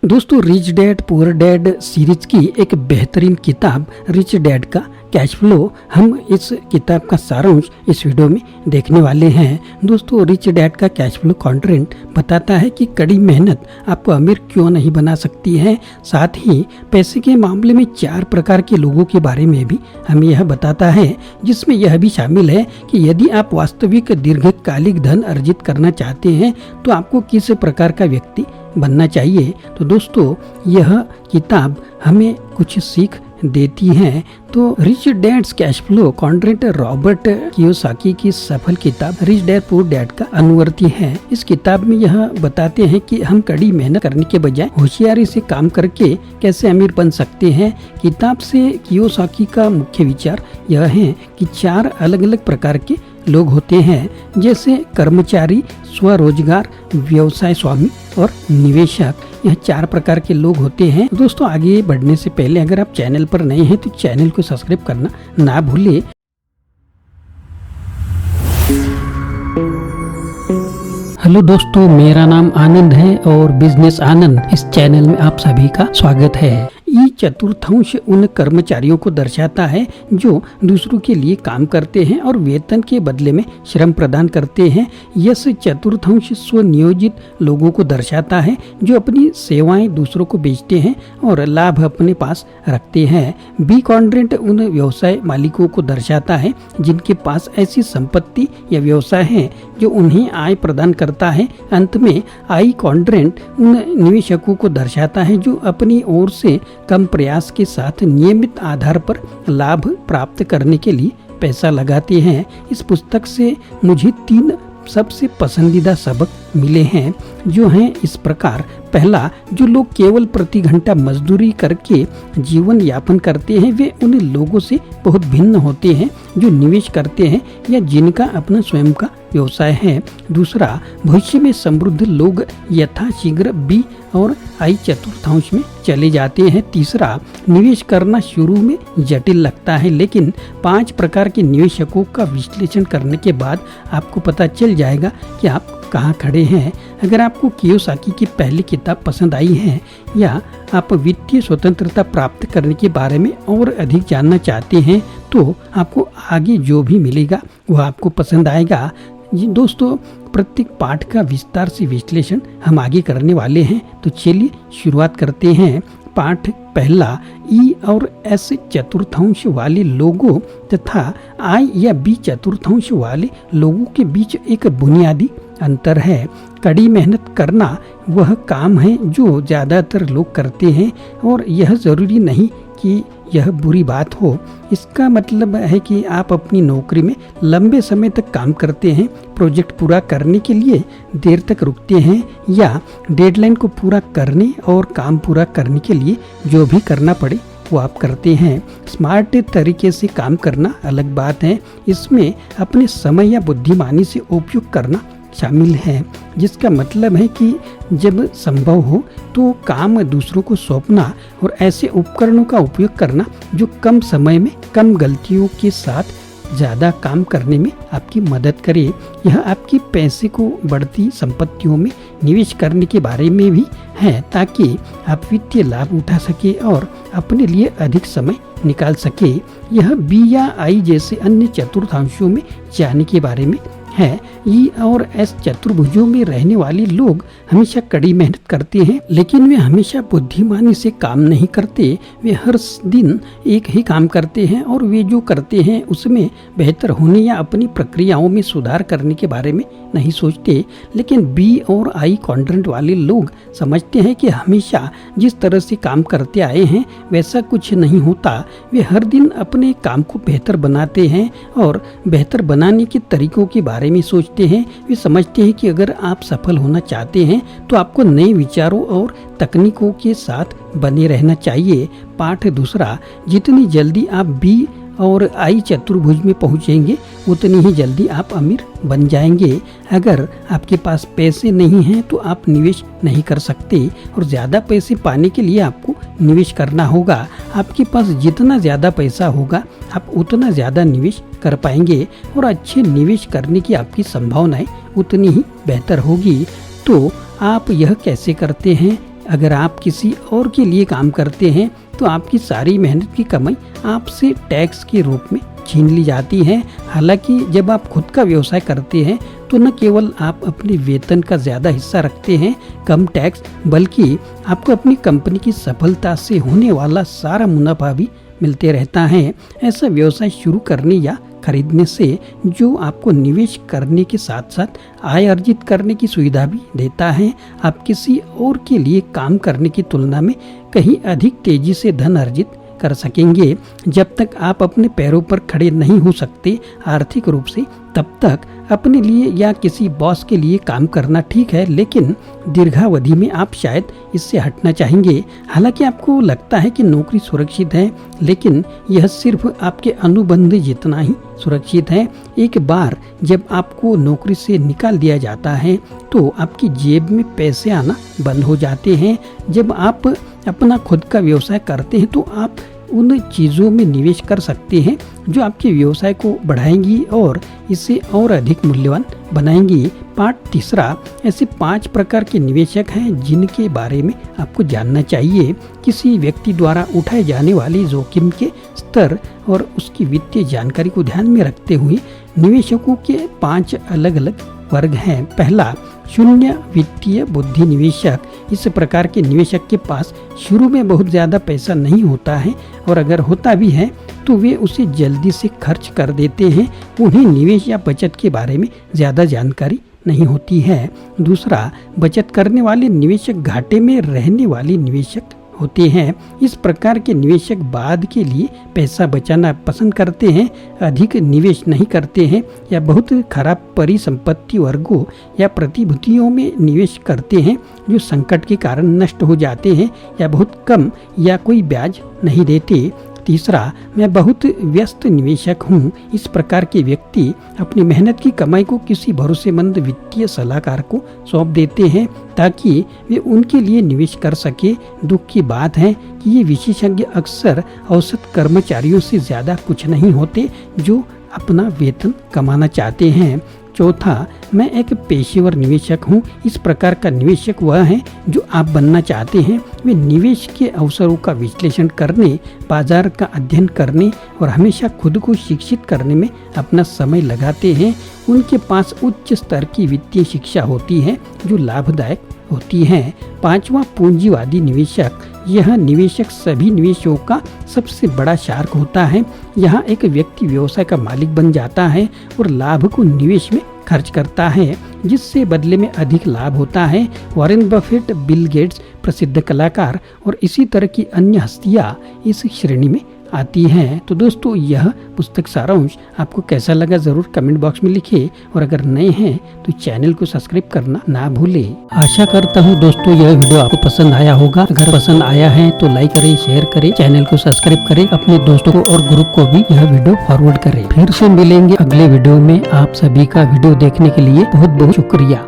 दोस्तों, rich dad poor dad series की एक बेहतरीन किताब रिच डैड का कैश फ्लो, हम इस किताब का सारांश इस वीडियो में देखने वाले हैं। दोस्तों, रिच डैड का कैश फ्लो कंटेंट बताता है कि कड़ी मेहनत आपको अमीर क्यों नहीं बना सकती है। साथ ही पैसे के मामले में 4 प्रकार के लोगों के बारे में भी हमें यह बताता है, जिसमें यह भी शामिल है कि यदि आप वास्तविक दीर्घकालिक धन अर्जित करना चाहते हैं तो आपको किस प्रकार का व्यक्ति बनना चाहिए। तो दोस्तों, यह किताब हमें कुछ सीख देती है। तो rich dad's cash flow content Robert Kiyosaki की सफल किताब रिच डैड पुअर डैड का अनुवर्ती है। इस किताब में यह बताते हैं कि हम कड़ी मेहनत करने के बजाय होशियारी से काम करके कैसे अमीर बन सकते हैं। किताब से कियोसाकी का मुख्य विचार यह है कि 4 अलग अलग प्रकार के लोग होते हैं, जैसे कर्मचारी, स्वरोजगार, व्यवसाय स्वामी और निवेशक। यह 4 प्रकार के लोग होते हैं। दोस्तों, आगे बढ़ने से पहले अगर आप चैनल पर नए हैं तो चैनल को सब्सक्राइब करना ना भूलें। हेलो दोस्तों, मेरा नाम आनंद है और बिजनेस आनंद इस चैनल में आप सभी का स्वागत है। ई चतुर्थांश उन कर्मचारियों को दर्शाता है जो दूसरों के लिए काम करते हैं और वेतन के बदले में श्रम प्रदान करते हैं। यस चतुर्थांश स्वनियोजित लोगों को दर्शाता है जो अपनी सेवाएं दूसरों को बेचते हैं और लाभ अपने पास रखते हैं। बी क्वाड्रेंट उन व्यवसाय मालिकों को दर्शाता है जिनके पास ऐसी संपत्ति या व्यवसाय है जो उन्हें आय प्रदान करता है। अंत में आई क्वाड्रेंट उन निवेशकों को दर्शाता है जो अपनी ओर से कम प्रयास के साथ नियमित आधार पर लाभ प्राप्त करने के लिए पैसा लगाते हैं। इस पुस्तक से मुझे 3 सबसे पसंदीदा सबक मिले हैं, जो हैं इस प्रकार। पहला, जो लोग केवल प्रति घंटा मजदूरी करके जीवन यापन करते हैं वे उन लोगों से बहुत भिन्न होते हैं जो निवेश करते हैं या जिनका अपना स्वयं का व्यवसाय है। दूसरा, भविष्य में समृद्ध लोग यथाशीघ्र बी और आई चतुर्थांश में चले जाते हैं। तीसरा, निवेश करना शुरू में जटिल लगता है, लेकिन 5 प्रकार के निवेशकों का विश्लेषण करने के बाद आपको पता चल जाएगा कि आप कहाँ खड़े हैं। अगर आपको कियोसाकी की पहली किताब पसंद आई है या आप वित्तीय स्वतंत्रता प्राप्त करने के बारे में और अधिक जानना चाहते हैं तो आपको आगे जो भी मिलेगा वह आपको पसंद आएगा। दोस्तों, प्रत्येक पाठ का विस्तार से विश्लेषण हम आगे करने वाले हैं, तो चलिए शुरुआत करते हैं। पाठ पहला, ई और एस चतुर्थांश वाले लोगों तथा आई या बी चतुर्थांश वाले लोगों के बीच एक बुनियादी अंतर है। कड़ी मेहनत करना वह काम है जो ज़्यादातर लोग करते हैं और यह ज़रूरी नहीं कि यह बुरी बात हो। इसका मतलब है कि आप अपनी नौकरी में लंबे समय तक काम करते हैं, प्रोजेक्ट पूरा करने के लिए देर तक रुकते हैं या डेडलाइन को पूरा करने और काम पूरा करने के लिए जो भी करना पड़े वो आप करते हैं। स्मार्ट तरीके से काम करना अलग बात है, इसमें अपने समय या बुद्धिमानी से उपयोग करना शामिल है, जिसका मतलब है कि जब संभव हो तो काम दूसरों को सौंपना और ऐसे उपकरणों का उपयोग करना जो कम समय में कम गलतियों के साथ ज़्यादा काम करने में आपकी मदद करे। यह आपके पैसे को बढ़ती संपत्तियों में निवेश करने के बारे में भी है ताकि आप वित्तीय लाभ उठा सके और अपने लिए अधिक समय निकाल सके। यह बी या आई जैसे अन्य चतुर्थांशों में जाने के बारे में है। ई और एस चतुर्भुजों में रहने वाले लोग हमेशा कड़ी मेहनत करते हैं, लेकिन वे हमेशा बुद्धिमानी से काम नहीं करते। वे हर दिन एक ही काम करते हैं और वे जो करते हैं उसमें बेहतर होने या अपनी प्रक्रियाओं में सुधार करने के बारे में नहीं सोचते। लेकिन बी और आई क्वाड्रेंट वाले लोग समझते हैं कि हमेशा जिस तरह से काम करते आए हैं वैसा कुछ नहीं होता। वे हर दिन अपने काम को बेहतर बनाते हैं और बेहतर बनाने के तरीकों के बारे में सोचते हैं। वे समझते हैं कि अगर आप सफल होना चाहते हैं तो आपको नए विचारों और तकनीकों के साथ बने रहना चाहिए। पाठ दूसरा, जितनी जल्दी आप बी और आई चतुर्भुज में पहुंचेंगे उतनी ही जल्दी आप अमीर बन जाएंगे। अगर आपके पास पैसे नहीं हैं तो आप निवेश नहीं कर सकते और ज़्यादा पैसे पाने के लिए आपको निवेश करना होगा। आपके पास जितना ज़्यादा पैसा होगा आप उतना ज़्यादा निवेश कर पाएंगे और अच्छे निवेश करने की आपकी संभावनाएं उतनी ही बेहतर होगी। तो आप यह कैसे करते हैं? अगर आप किसी और के लिए काम करते हैं तो आपकी सारी मेहनत की कमाई आपसे टैक्स के रूप में छीन ली जाती है। हालांकि जब आप खुद का व्यवसाय करते हैं तो न केवल आप अपने वेतन का ज़्यादा हिस्सा रखते हैं कम टैक्स, बल्कि आपको अपनी कंपनी की सफलता से होने वाला सारा मुनाफा भी मिलते रहता है। ऐसा व्यवसाय शुरू करने या खरीदने से जो आपको निवेश करने के साथ साथ आय अर्जित करने की सुविधा भी देता है। आप किसी और के लिए काम करने की तुलना में कहीं अधिक तेजी से धन अर्जित कर सकेंगे। जब तक आप अपने पैरों पर खड़े नहीं हो सकते आर्थिक रूप से, तब तक अपने लिए या किसी बॉस के लिए काम करना ठीक है, लेकिन दीर्घावधि में आप शायद इससे हटना चाहेंगे। हालांकि आपको लगता है कि नौकरी सुरक्षित है, लेकिन यह सिर्फ आपके अनुबंध जितना ही सुरक्षित है। एक बार जब आपको नौकरी से निकाल दिया जाता है तो आपकी जेब में पैसे आना बंद हो जाते हैं। जब आप अपना खुद का व्यवसाय करते हैं तो आप उन चीज़ों में निवेश कर सकते हैं जो आपके व्यवसाय को बढ़ाएंगी और इसे और अधिक मूल्यवान बनाएंगी। पार्ट तीसरा, ऐसे 5 प्रकार के निवेशक हैं जिनके बारे में आपको जानना चाहिए। किसी व्यक्ति द्वारा उठाए जाने वाली जोखिम के स्तर और उसकी वित्तीय जानकारी को ध्यान में रखते हुए निवेशकों के 5 अलग अलग वर्ग हैं। पहला, शून्य वित्तीय बुद्धि निवेशक। इस प्रकार के निवेशक के पास शुरू में बहुत ज़्यादा पैसा नहीं होता है और अगर होता भी है तो वे उसे जल्दी से खर्च कर देते हैं। उन्हें निवेश या बचत के बारे में ज़्यादा जानकारी नहीं होती है। दूसरा, बचत करने वाले निवेशक घाटे में रहने वाले निवेशक होते हैं। इस प्रकार के निवेशक बाद के लिए पैसा बचाना पसंद करते हैं, अधिक निवेश नहीं करते हैं या बहुत खराब परिसंपत्ति वर्गों या प्रतिभूतियों में निवेश करते हैं जो संकट के कारण नष्ट हो जाते हैं या बहुत कम या कोई ब्याज नहीं देते। तीसरा, मैं बहुत व्यस्त निवेशक हूँ। इस प्रकार के व्यक्ति अपनी मेहनत की कमाई को किसी भरोसेमंद वित्तीय सलाहकार को सौंप देते हैं ताकि वे उनके लिए निवेश कर सके। दुख की बात है कि ये विशेषज्ञ अक्सर औसत कर्मचारियों से ज़्यादा कुछ नहीं होते जो अपना वेतन कमाना चाहते हैं। चौथा, मैं एक पेशेवर निवेशक हूँ। इस प्रकार का निवेशक वह है जो आप बनना चाहते हैं। वे निवेश के अवसरों का विश्लेषण करने, बाजार का अध्ययन करने और हमेशा खुद को शिक्षित करने में अपना समय लगाते हैं। उनके पास उच्च स्तर की वित्तीय शिक्षा होती है जो लाभदायक होती है। पांचवा, पूंजीवादी निवेशक। यह निवेशक सभी निवेशों का सबसे बड़ा शार्क होता है। यहाँ एक व्यक्ति व्यवसाय का मालिक बन जाता है और लाभ को निवेश में खर्च करता है जिससे बदले में अधिक लाभ होता है। वॉरेन बफेट, बिल गेट्स, प्रसिद्ध कलाकार और इसी तरह की अन्य हस्तियाँ इस श्रेणी में आती हैं। तो दोस्तों, यह पुस्तक सारांश आपको कैसा लगा ज़रूर कमेंट बॉक्स में लिखिए और अगर नए हैं तो चैनल को सब्सक्राइब करना ना भूलें। आशा करता हूँ दोस्तों यह वीडियो आपको पसंद आया होगा। अगर पसंद आया है तो लाइक करें, शेयर करें, चैनल को सब्सक्राइब करें, अपने दोस्तों को और ग्रुप को भी यह वीडियो फॉरवर्ड करें। फिर से मिलेंगे अगले वीडियो में। आप सभी का वीडियो देखने के लिए बहुत बहुत शुक्रिया।